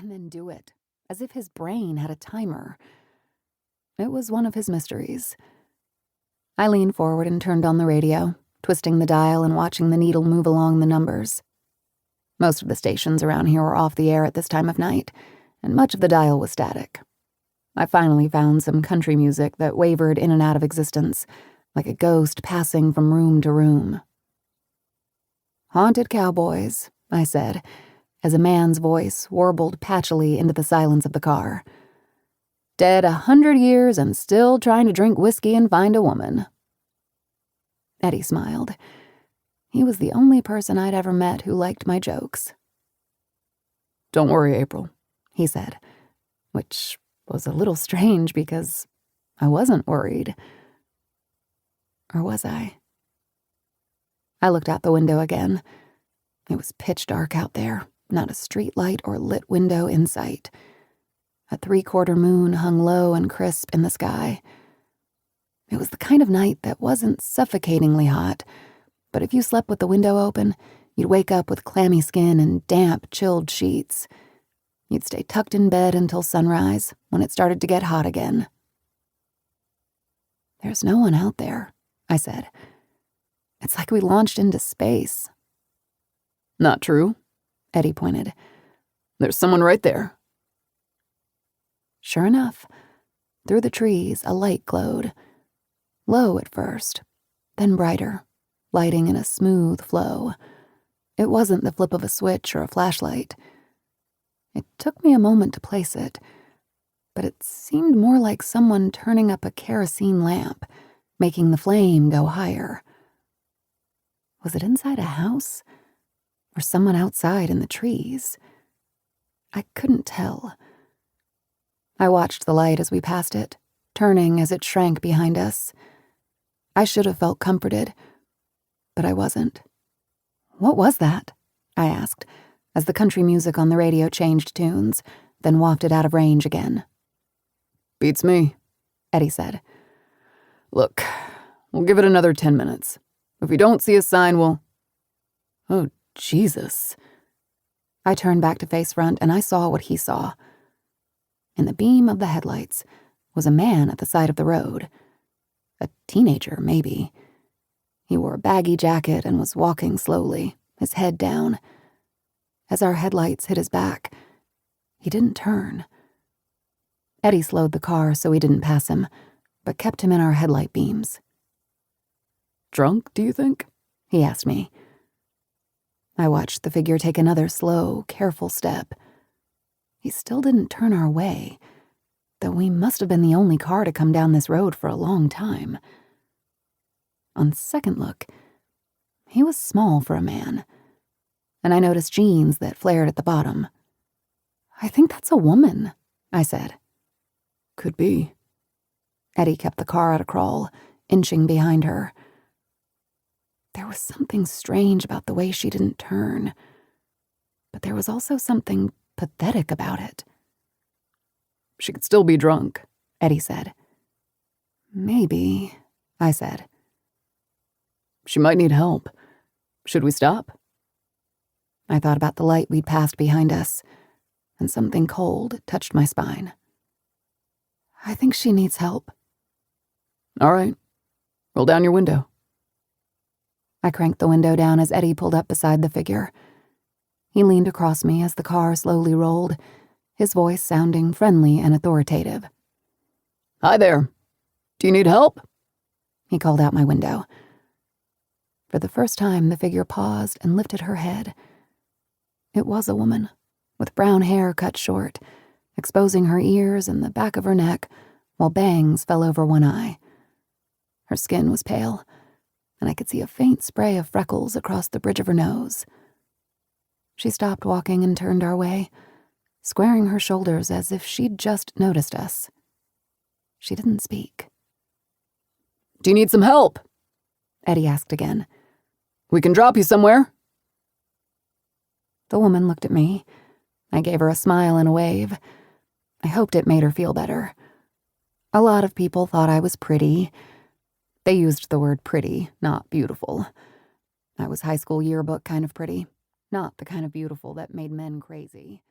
and then do it, as if his brain had a timer. It was one of his mysteries. I leaned forward and turned on the radio, twisting the dial and watching the needle move along the numbers. Most of the stations around here were off the air at this time of night, and much of the dial was static. I finally found some country music that wavered in and out of existence, like a ghost passing from room to room. "Haunted cowboys," I said, as a man's voice warbled patchily into the silence of the car. "Dead 100 years and still trying to drink whiskey and find a woman." Eddie smiled. He was the only person I'd ever met who liked my jokes. "Don't worry, April," he said, which was a little strange because I wasn't worried. Or was I? I looked out the window again. It was pitch dark out there, not a street light or lit window in sight. A 3/4 moon hung low and crisp in the sky. It was the kind of night that wasn't suffocatingly hot, but if you slept with the window open, you'd wake up with clammy skin and damp, chilled sheets. You'd stay tucked in bed until sunrise, when it started to get hot again. "There's no one out there," I said. "It's like we launched into space." "Not true," Eddie pointed. "There's someone right there." Sure enough, through the trees a light glowed. Low at first, then brighter, lighting in a smooth flow. It wasn't the flip of a switch or a flashlight. It took me a moment to place it, but it seemed more like someone turning up a kerosene lamp, making the flame go higher. Was it inside a house? Or someone outside in the trees? I couldn't tell. I watched the light as we passed it, turning as it shrank behind us. I should have felt comforted, but I wasn't. "What was that?" I asked, as the country music on the radio changed tunes, then wafted out of range again. "Beats me," Eddie said. "Look, we'll give it another 10 minutes. If we don't see a sign, we'll—" "Oh, Jesus." I turned back to face front, and I saw what he saw. In the beam of the headlights was a man at the side of the road. A teenager, maybe. He wore a baggy jacket and was walking slowly, his head down. As our headlights hit his back, he didn't turn. Eddie slowed the car so we didn't pass him, but kept him in our headlight beams. "Drunk, do you think?" he asked me. I watched the figure take another slow, careful step. He still didn't turn our way, though we must have been the only car to come down this road for a long time. On second look, he was small for a man, and I noticed jeans that flared at the bottom. "I think that's a woman," I said. "Could be." Eddie kept the car at a crawl, inching behind her. There was something strange about the way she didn't turn, but there was also something pathetic about it. "She could still be drunk," Eddie said. "Maybe," I said. "She might need help. Should we stop?" I thought about the light we'd passed behind us, and something cold touched my spine. "I think she needs help." "All right. Roll down your window." I cranked the window down as Eddie pulled up beside the figure. He leaned across me as the car slowly rolled, his voice sounding friendly and authoritative. "Hi there. Do you need help?" He called out my window. For the first time, the figure paused and lifted her head. It was a woman, with brown hair cut short, exposing her ears and the back of her neck, while bangs fell over one eye. Her skin was pale, and I could see a faint spray of freckles across the bridge of her nose. She stopped walking and turned our way, squaring her shoulders as if she'd just noticed us. She didn't speak. "Do you need some help?" Eddie asked again. "We can drop you somewhere." The woman looked at me. I gave her a smile and a wave. I hoped it made her feel better. A lot of people thought I was pretty. They used the word pretty, not beautiful. I was high school yearbook kind of pretty, not the kind of beautiful that made men crazy.